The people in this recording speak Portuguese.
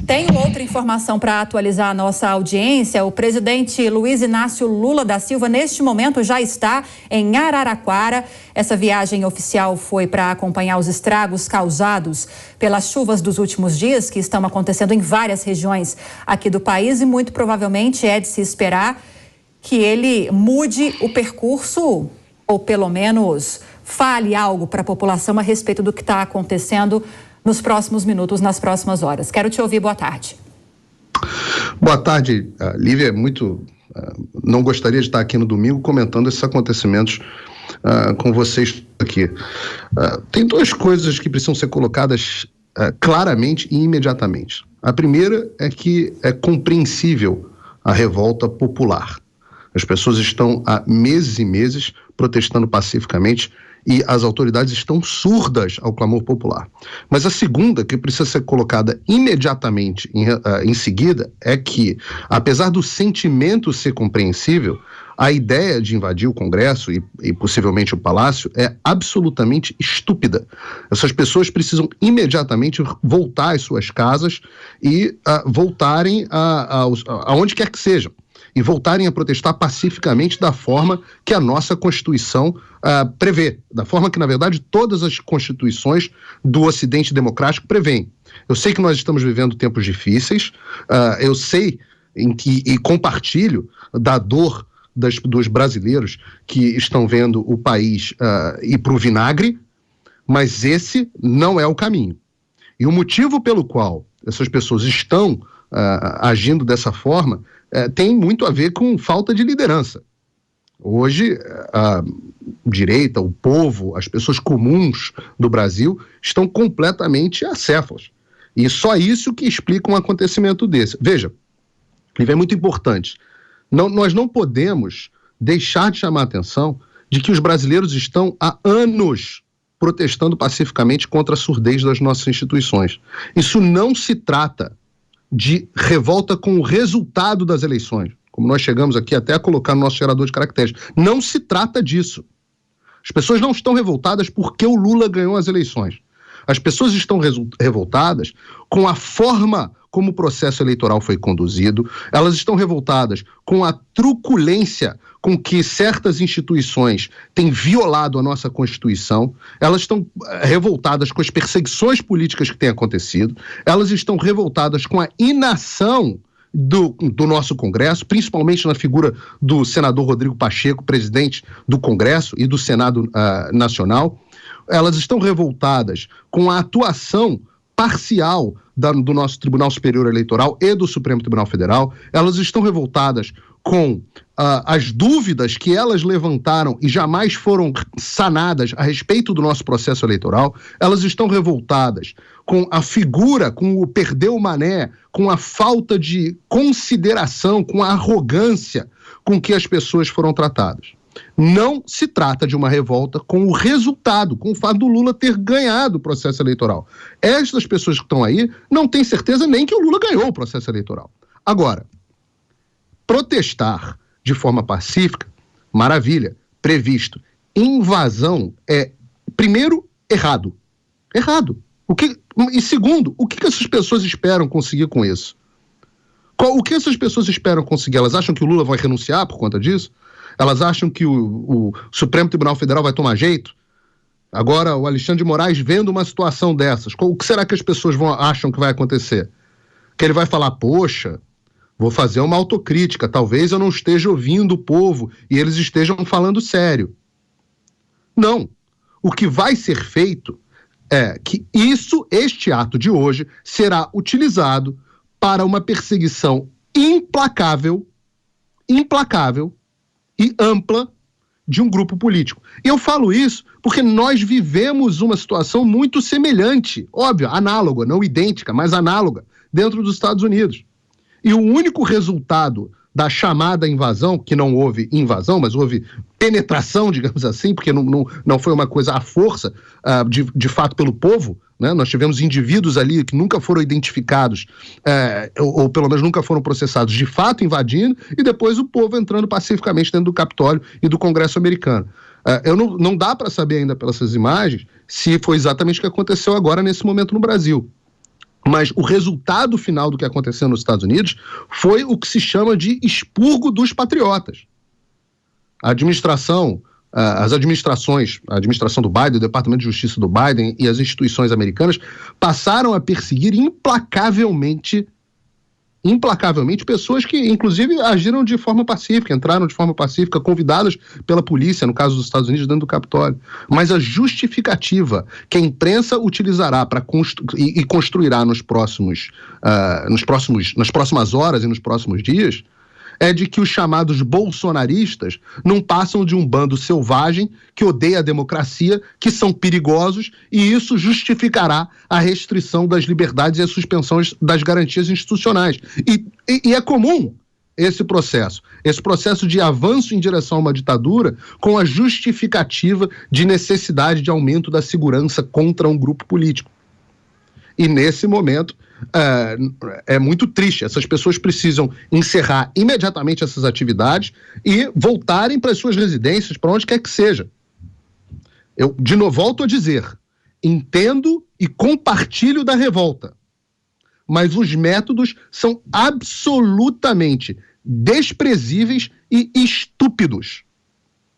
Tenho outra informação para atualizar a nossa audiência. O presidente Luiz Inácio Lula da Silva, neste momento, já está em Araraquara. Essa viagem oficial foi para acompanhar os estragos causados pelas chuvas dos últimos dias, que estão acontecendo em várias regiões aqui do país, e muito provavelmente é de se esperar que ele mude o percurso, ou pelo menos fale algo para a população a respeito do que está acontecendo nos próximos minutos, nas próximas horas. Quero te ouvir. Boa tarde. Boa tarde, Lívia. Não gostaria de estar aqui no domingo comentando esses acontecimentos com vocês aqui. Tem duas coisas que precisam ser colocadas claramente e imediatamente. A primeira é que é compreensível a revolta popular. As pessoas estão há meses e meses protestando pacificamente e as autoridades estão surdas ao clamor popular. Mas a segunda, que precisa ser colocada imediatamente em seguida, é que, apesar do sentimento ser compreensível, a ideia de invadir o Congresso e possivelmente o Palácio é absolutamente estúpida. Essas pessoas precisam imediatamente voltar às suas casas e voltarem aonde quer que sejam. E voltarem a protestar pacificamente da forma que a nossa Constituição prevê, da forma que, na verdade, todas as constituições do Ocidente democrático prevêem. Eu sei que nós estamos vivendo tempos difíceis, eu sei e compartilho da dor dos brasileiros que estão vendo o país ir para o vinagre, mas esse não é o caminho. E o motivo pelo qual essas pessoas estão agindo dessa forma tem muito a ver com falta de liderança. Hoje, a direita, o povo, as pessoas comuns do Brasil estão completamente acéfalas. E só isso que explica um acontecimento desse. Veja, é muito importante. Nós não podemos deixar de chamar a atenção de que os brasileiros estão há anos protestando pacificamente contra a surdez das nossas instituições. Isso não se trata de revolta com o resultado das eleições, como nós chegamos aqui até a colocar no nosso gerador de caracteres. Não se trata disso. As pessoas não estão revoltadas porque o Lula ganhou as eleições. As pessoas estão revoltadas com a forma como o processo eleitoral foi conduzido, elas estão revoltadas com a truculência com que certas instituições têm violado a nossa Constituição, elas estão revoltadas com as perseguições políticas que têm acontecido, elas estão revoltadas com a inação do nosso Congresso, principalmente na figura do senador Rodrigo Pacheco, presidente do Congresso e do Senado Nacional. Elas estão revoltadas com a atuação parcial do nosso Tribunal Superior Eleitoral e do Supremo Tribunal Federal. Elas estão revoltadas com as dúvidas que elas levantaram e jamais foram sanadas a respeito do nosso processo eleitoral. Elas estão revoltadas com a figura, com o perder o mané, com a falta de consideração, com a arrogância com que as pessoas foram tratadas. Não se trata de uma revolta com o resultado, com o fato do Lula ter ganhado o processo eleitoral. Estas pessoas que estão aí não têm certeza nem que o Lula ganhou o processo eleitoral. Agora, protestar de forma pacífica, maravilha, previsto. Invasão é, primeiro, errado. Errado. E segundo, o que essas pessoas esperam conseguir com isso? O que essas pessoas esperam conseguir? Elas acham que o Lula vai renunciar por conta disso? Elas acham que o Supremo Tribunal Federal vai tomar jeito? Agora, o Alexandre de Moraes vendo uma situação dessas, o que será que as pessoas acham que vai acontecer? Que ele vai falar, poxa, vou fazer uma autocrítica, talvez eu não esteja ouvindo o povo e eles estejam falando sério. Não. O que vai ser feito é que este ato de hoje será utilizado para uma perseguição implacável e ampla de um grupo político. E eu falo isso porque nós vivemos uma situação muito semelhante, óbvio, análoga, não idêntica, mas análoga, dentro dos Estados Unidos. E o único resultado da chamada invasão, que não houve invasão, mas houve penetração, digamos assim, porque não foi uma coisa à força, de fato, pelo povo, né? Nós tivemos indivíduos ali que nunca foram identificados, ou pelo menos nunca foram processados, de fato invadindo, e depois o povo entrando pacificamente dentro do Capitólio e do Congresso americano. Não dá para saber ainda pelas imagens se foi exatamente o que aconteceu agora nesse momento no Brasil. Mas o resultado final do que aconteceu nos Estados Unidos foi o que se chama de expurgo dos patriotas. A administração do Biden, o Departamento de Justiça do Biden e as instituições americanas passaram a perseguir implacavelmente pessoas que, inclusive, agiram de forma pacífica, entraram de forma pacífica, convidadas pela polícia, no caso dos Estados Unidos, dentro do Capitólio. Mas a justificativa que a imprensa utilizará e construirá nas próximas horas e nos próximos dias é de que os chamados bolsonaristas não passam de um bando selvagem que odeia a democracia, que são perigosos, e isso justificará a restrição das liberdades e a suspensão das garantias institucionais. E é comum esse processo de avanço em direção a uma ditadura com a justificativa de necessidade de aumento da segurança contra um grupo político. E nesse momento é muito triste. Essas pessoas precisam encerrar imediatamente essas atividades e voltarem para as suas residências, para onde quer que seja. Eu, de novo, volto a dizer, entendo e compartilho da revolta, mas os métodos são absolutamente desprezíveis e estúpidos.